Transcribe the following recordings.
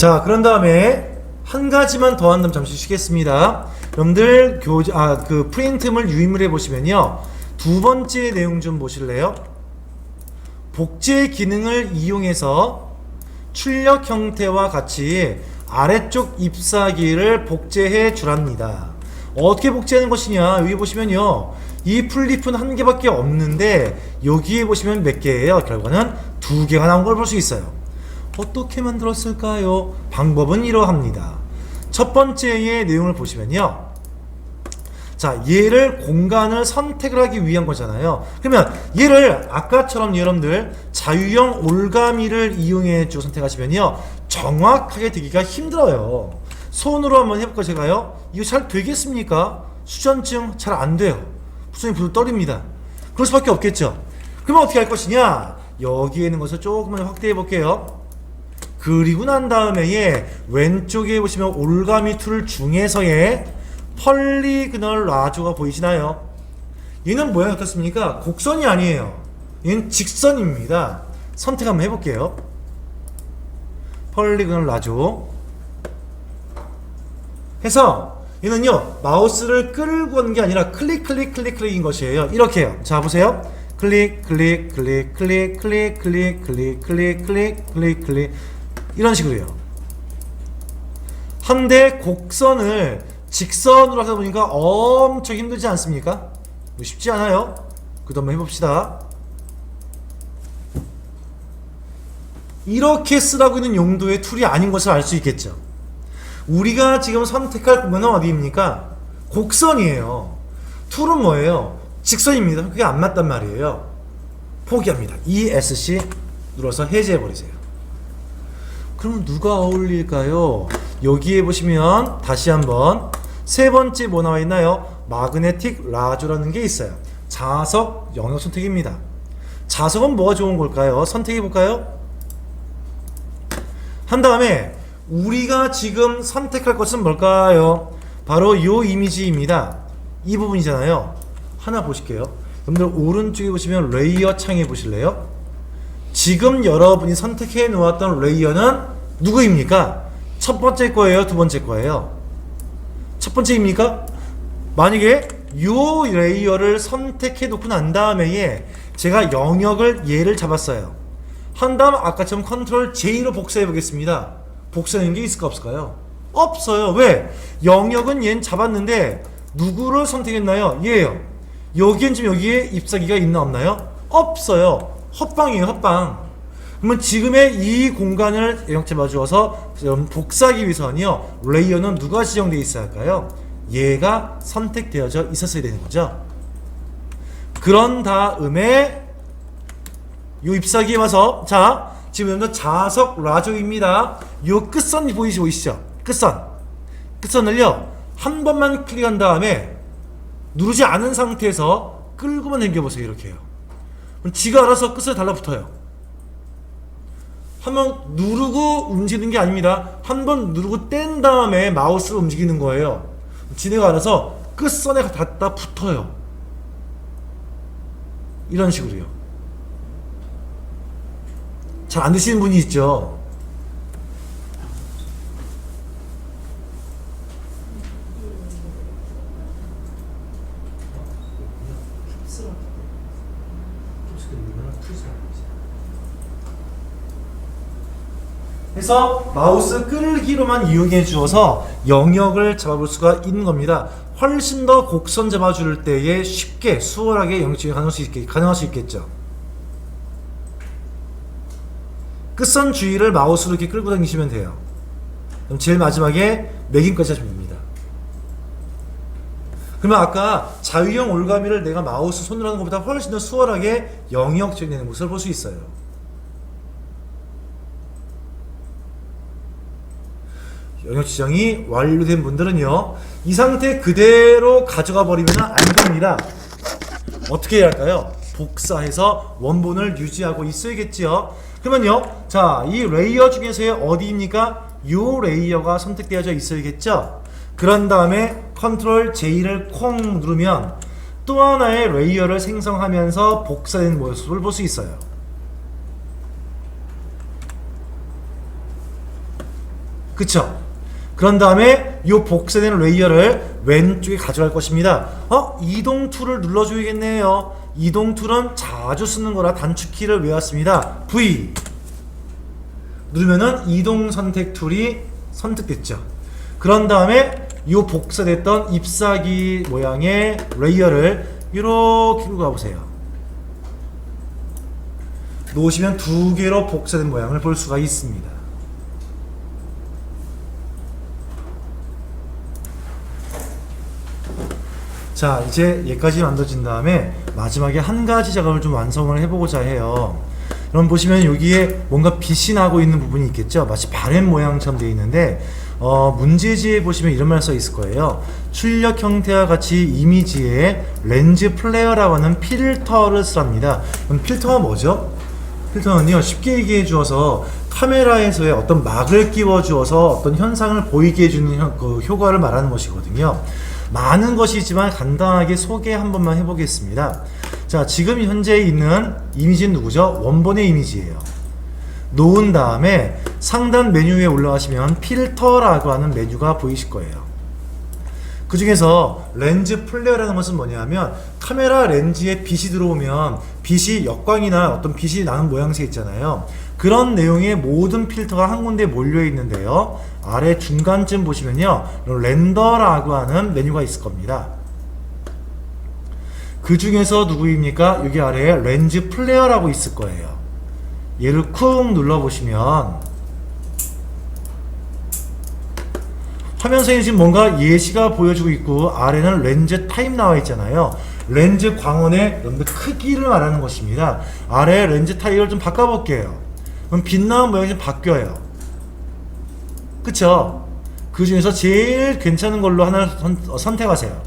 자, 그런 다음에 한 가지만 더 한다면 잠시 쉬겠습니다. 여러분들 그 프린트물 유인물에 보시면요, 두 번째 내용 좀 보실래요? 복제 기능을 이용해서 출력 형태와 같이 아래쪽 잎사귀를 복제해 주랍니다. 어떻게 복제하는 것이냐, 여기 보시면요, 이 풀잎은 한 개밖에 없는데 여기에 보시면 몇 개예요? 결과는 두 개가 나온 걸 볼 수 있어요. 어떻게 만들었을까요? 방법은 이러합니다. 첫 번째의 내용을 보시면요, 자, 얘를 공간을 선택을 하기 위한 거잖아요. 그러면 얘를 아까처럼 여러분들 자유형 올가미를 이용해 주고 선택하시면요, 정확하게 되기가 힘들어요. 손으로 한번 해볼까 제가요? 이거 잘 되겠습니까? 수전증 잘 안 돼요. 손이 부들 떨립니다. 그럴 수밖에 없겠죠. 그러면 어떻게 할 것이냐? 여기에 있는 것을 조금만 확대해 볼게요. 그리고 난 다음에 왼쪽에 보시면 올가미 툴 중에서의 폴리그널 라조가 보이시나요? 얘는 모양이 어떻습니까? 곡선이 아니에요. 얘는 직선입니다. 선택 한번 해볼게요. 폴리그널 라조 해서 얘는요, 마우스를 끌고 가는 게 아니라 클릭인 것이에요. 이렇게요. 자, 보세요. 클릭 이런 식으로요. 한데 곡선을 직선으로 하다 보니까 엄청 힘들지 않습니까? 뭐 쉽지 않아요. 그도 한번 해봅시다. 이렇게 쓰라고 있는 용도의 툴이 아닌 것을 알 수 있겠죠. 우리가 지금 선택할 공간은 어디입니까? 곡선이에요. 툴은 뭐예요? 직선입니다. 그게 안 맞단 말이에요. 포기합니다. ESC 눌러서 해제해버리세요. 그럼 누가 어울릴까요? 여기에 보시면 다시 한번 세 번째 뭐 나와 있나요? 마그네틱 라조라는 게 있어요. 자석 영역 선택입니다. 자석은 뭐가 좋은 걸까요? 선택해 볼까요? 한 다음에 우리가 지금 선택할 것은 뭘까요? 바로 이 이미지입니다. 이 부분이잖아요. 하나 보실게요. 여러분들 오른쪽에 보시면 레이어 창에 보실래요? 지금 여러분이 선택해 놓았던 레이어는 누구입니까? 첫 번째 거예요? 두 번째 거예요? 첫 번째입니까? 만약에 이 레이어를 선택해 놓고 난 다음에 제가 영역을 얘를 잡았어요. 한 다음 아까처럼 컨트롤 J로 복사해 보겠습니다. 복사하는 게 있을까 없을까요? 없어요. 왜? 영역은 얘는 잡았는데 누구를 선택했나요? 얘예요. 여기엔 지금 여기에 잎사귀가 있나 없나요? 없어요. 헛방이에요. 헛방. 그러면 지금의 이 공간을 영역 잡아주어서 복사하기 위해서는요, 레이어는 누가 지정되어 있어야 할까요? 얘가 선택되어져 있었어야 되는 거죠. 그런 다음에 이 잎사귀에 와서, 자, 지금 자석 라조입니다. 요 끝선이 보이시죠? 끝선을요, 한 번만 클릭한 다음에 누르지 않은 상태에서 끌고만 당겨보세요. 이렇게요. 그럼 지가 알아서 끝에 달라붙어요. 한번 누르고 움직이는 게 아닙니다. 한번 누르고 뗀 다음에 마우스로 움직이는 거예요. 지네가 알아서 끝선에 닿다 붙어요. 이런 식으로요. 잘 안 되시는 분이 있죠. 그래서 마우스 끌기로만 이용해 주어서 영역을 잡아볼 수가 있는 겁니다. 훨씬 더 곡선 잡아줄 때에 쉽게 수월하게 영역 지정이 가능할 수 있겠죠. 끝선 주위를 마우스로 이렇게 끌고 다니시면 돼요. 그럼 제일 마지막에 매김까지 하시면 됩니다. 그러면 아까 자유형 올가미를 내가 마우스 손으로 하는 것보다 훨씬 더 수월하게 영역 지정되는 모습을 볼 수 있어요. 영역 지정이 완료된 분들은요, 이 상태 그대로 가져가 버리면 안 됩니다. 어떻게 해야 할까요? 복사해서 원본을 유지하고 있어야겠지요. 그러면요, 자, 이 레이어 중에서의 어디입니까? 이 레이어가 선택되어져 있어야겠죠. 그런 다음에 컨트롤 J를 콩 누르면 또 하나의 레이어를 생성하면서 복사된 모습을 볼 수 있어요. 그쵸? 그런 다음에 이 복사된 레이어를 왼쪽에 가져갈 것입니다. 이동 툴을 눌러줘야겠네요. 이동 툴은 자주 쓰는 거라 단축키를 외웠습니다. V 누르면은 이동 선택 툴이 선택됐죠. 그런 다음에 이 복사됐던 잎사귀 모양의 레이어를 이렇게 끌고 가보세요. 놓으시면 두 개로 복사된 모양을 볼 수가 있습니다. 자, 이제 얘까지 만들어진 다음에 마지막에 한 가지 작업을 좀 완성을 해보고자 해요. 그럼 보시면 여기에 뭔가 빛이 나고 있는 부분이 있겠죠. 마치 바램 모양처럼 되어 있는데 문제지에 보시면 이런 말 써 있을 거예요. 출력 형태와 같이 이미지에 렌즈 플레어라고 하는 필터를 쓰랍니다. 그럼 필터가 뭐죠? 필터는요, 쉽게 얘기해 주어서 카메라에서의 어떤 막을 끼워 주어서 어떤 현상을 보이게 해주는 그 효과를 말하는 것이거든요. 많은 것이 있지만 간단하게 소개 한 번만 해보겠습니다. 자, 지금 현재 있는 이미지는 누구죠? 원본의 이미지예요. 놓은 다음에 상단 메뉴에 올라가시면 필터라고 하는 메뉴가 보이실 거예요. 그 중에서 렌즈 플레어라는 것은 뭐냐면 카메라 렌즈에 빛이 들어오면 빛이 역광이나 어떤 빛이 나는 모양새 있잖아요. 그런 내용의 모든 필터가 한 군데 몰려 있는데요. 아래 중간쯤 보시면요, 렌더라고 하는 메뉴가 있을 겁니다. 그 중에서 누구입니까? 여기 아래에 렌즈 플레어라고 있을 거예요. 얘를 쿵 눌러보시면 화면상에 지금 뭔가 예시가 보여주고 있고 아래는 렌즈 타입 나와 있잖아요. 렌즈 광원의 여러분들 크기를 말하는 것입니다. 아래 렌즈 타입을 좀 바꿔볼게요. 그럼 빛나는 모양이 좀 바뀌어요. 그쵸? 그 중에서 제일 괜찮은 걸로 하나를 선택하세요.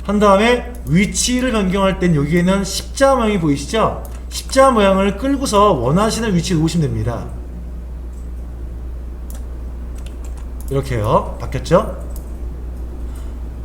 한 다음에 위치를 변경할 땐 여기에는 십자 모양이 보이시죠? 십자 모양을 끌고서 원하시는 위치에 놓으시면 됩니다. 이렇게요. 바뀌었죠?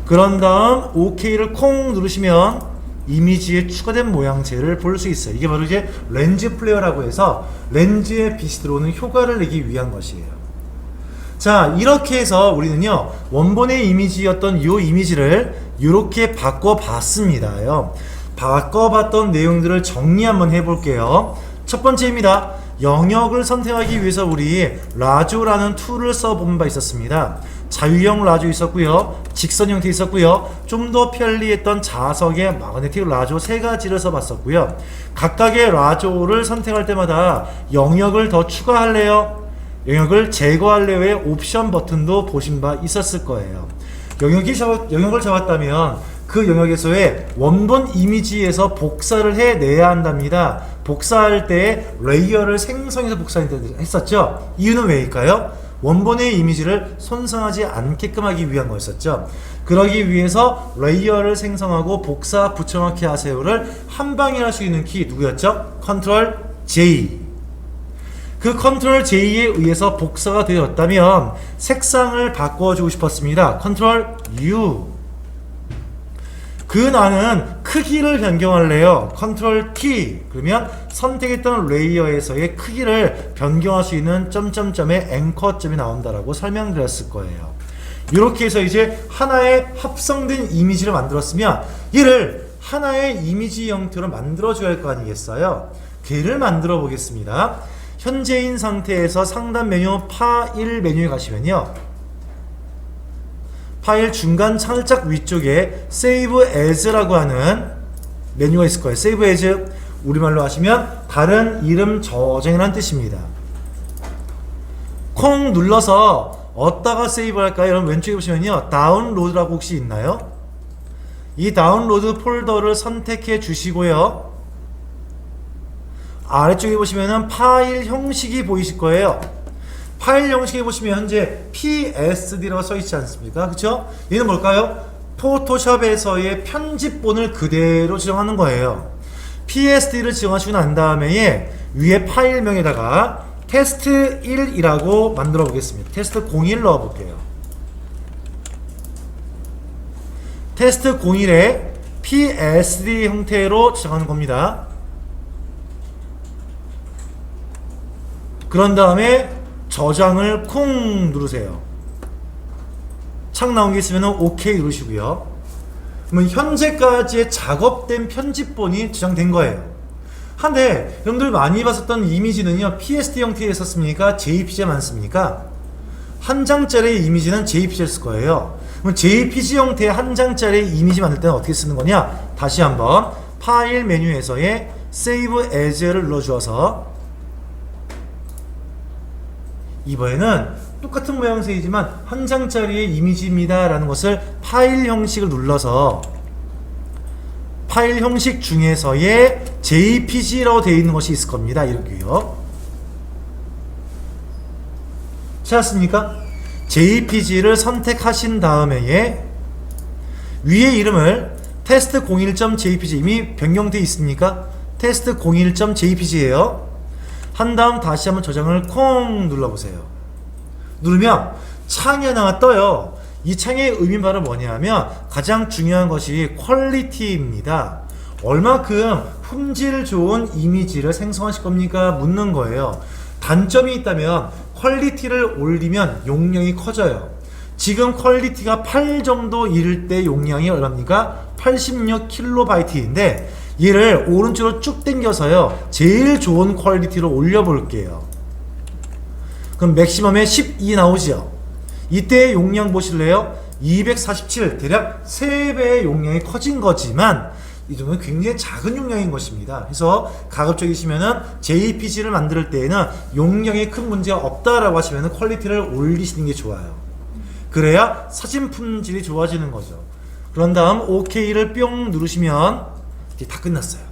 그런 다음 OK를 콩 누르시면 이미지에 추가된 모양새를 볼 수 있어요. 이게 바로 이제 렌즈 플레어라고 해서 렌즈에 빛이 들어오는 효과를 내기 위한 것이에요. 자, 이렇게 해서 우리는요, 원본의 이미지였던 이 이미지를 이렇게 바꿔봤습니다요. 바꿔봤던 내용들을 정리 한번 해볼게요. 첫 번째입니다. 영역을 선택하기 위해서 우리 라조라는 툴을 써본 바 있었습니다. 자유형 라조 있었고요, 직선 형태 있었고요, 좀 더 편리했던 자석의 마그네틱 라조 세 가지를 써봤었고요. 각각의 라조를 선택할 때마다 영역을 더 추가할래요, 영역을 제거할래요의 옵션 버튼도 보신 바 있었을 거예요. 영역을 잡았다면 그 영역에서의 원본 이미지에서 복사를 해내야 한답니다. 복사할 때 레이어를 생성해서 복사했었죠. 이유는 왜일까요? 원본의 이미지를 손상하지 않게끔 하기 위한 거였었죠. 그러기 위해서 레이어를 생성하고 복사 붙여넣기 하세요를 한 방에 할 수 있는 키 누구였죠? 컨트롤 J. 그 컨트롤 J에 의해서 복사가 되었다면 색상을 바꿔주고 싶었습니다. 컨트롤 U. 그 나는 크기를 변경할래요. 컨트롤 T. 그러면 선택했던 레이어에서의 크기를 변경할 수 있는 점점점의 앵커점이 나온다라고 설명드렸을 거예요. 이렇게 해서 이제 하나의 합성된 이미지를 만들었으면 얘를 하나의 이미지 형태로 만들어줘야 할 거 아니겠어요? 걔를 만들어 보겠습니다. 현재인 상태에서 상단 메뉴 파일 메뉴에 가시면요, 파일 중간 살짝 위쪽에 Save As라고 하는 메뉴가 있을 거예요. Save As, 우리말로 하시면 다른 이름 저장이라는 뜻입니다. 콩 눌러서 어디다가 세이브 할까요? 여러분 왼쪽에 보시면요, 다운로드라고 혹시 있나요? 이 다운로드 폴더를 선택해 주시고요, 아래쪽에 보시면은 파일 형식이 보이실 거예요. 파일 형식에 보시면 현재 PSD라고 써있지 않습니까? 그쵸? 얘는 뭘까요? 포토샵에서의 편집본을 그대로 지정하는 거예요. PSD를 지정하시고 난 다음에 위에 파일명에다가 테스트 1이라고 만들어 보겠습니다. 테스트 01 넣어 볼게요. 테스트 01에 PSD 형태로 지정하는 겁니다. 그런 다음에 저장을 쿵 누르세요. 창 나온 게 있으면 OK 누르시고요. 그러면 현재까지의 작업된 편집본이 저장된 거예요. 한데 여러분들 많이 봤었던 이미지는요, PSD 형태에 썼습니까? JPG가 많습니까? 한 장짜리 이미지는 JPG를 쓸 거예요. 그럼 JPG 형태의 한 장짜리 이미지 만들 때는 어떻게 쓰는 거냐? 다시 한번 파일 메뉴에서의 Save As를 눌러주어서, 이번에는 똑같은 모양새이지만 한 장짜리의 이미지입니다 라는 것을 파일 형식을 눌러서, 파일 형식 중에서의 JPG라고 되어 있는 것이 있을 겁니다. 이렇게요. 찾았습니까? JPG를 선택하신 다음에 위에 이름을 test01.jpg 이미 변경되어 있습니까? test01.jpg예요. 한 다음 다시 한번 저장을 콩 눌러보세요. 누르면 창이 하나가 떠요. 이 창의 의미 바로 뭐냐면 가장 중요한 것이 퀄리티입니다. 얼마큼 품질 좋은 이미지를 생성하실 겁니까? 묻는 거예요. 단점이 있다면 퀄리티를 올리면 용량이 커져요. 지금 퀄리티가 8 정도 이를 때 용량이 얼마입니까? 86kB인데 얘를 오른쪽으로 쭉 당겨서요, 제일 좋은 퀄리티로 올려볼게요. 그럼 맥시멈에 12 나오죠. 이때 용량 보실래요? 247, 대략 3배의 용량이 커진 거지만 이 정도는 굉장히 작은 용량인 것입니다. 그래서 가급적이시면은 JPG를 만들 때에는 용량에 큰 문제가 없다라고 하시면은 퀄리티를 올리시는 게 좋아요. 그래야 사진 품질이 좋아지는 거죠. 그런 다음 OK를 뿅 누르시면 이게 다 끝났어요.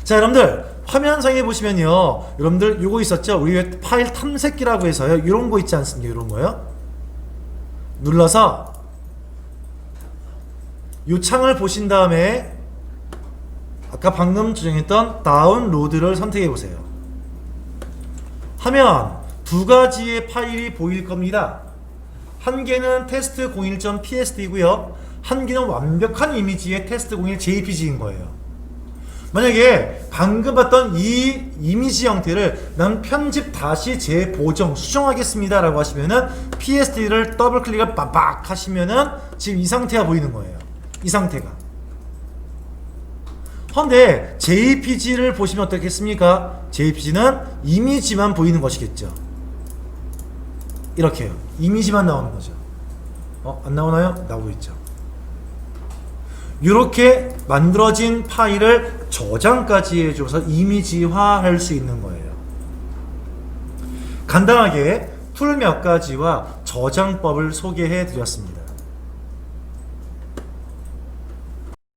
자, 여러분들 화면상에 보시면요, 여러분들 요거 있었죠? 우리 왜 파일 탐색기라고 해서요, 이런 거 있지 않습니까? 이런 거요. 눌러서 요 창을 보신 다음에 아까 방금 저장했던 다운로드를 선택해 보세요. 하면 두 가지의 파일이 보일 겁니다. 한 개는 test01.psd이고요. 한 개는 완벽한 이미지의 test01.jpg인 거예요. 만약에 방금 봤던 이 이미지 형태를 난 편집 다시 재보정 수정하겠습니다 라고 하시면은 PSD를 더블 클릭을 빡빡 하시면은 지금 이 상태가 보이는 거예요. 이 상태가. 근데 JPG를 보시면 어떻겠습니까? JPG는 이미지만 보이는 것이겠죠. 이렇게요. 이미지만 나오는 거죠. 안 나오나요? 나오고 있죠. 이렇게 만들어진 파일을 저장까지 해줘서 이미지화 할 수 있는 거예요. 간단하게 툴 몇 가지와 저장법을 소개해 드렸습니다.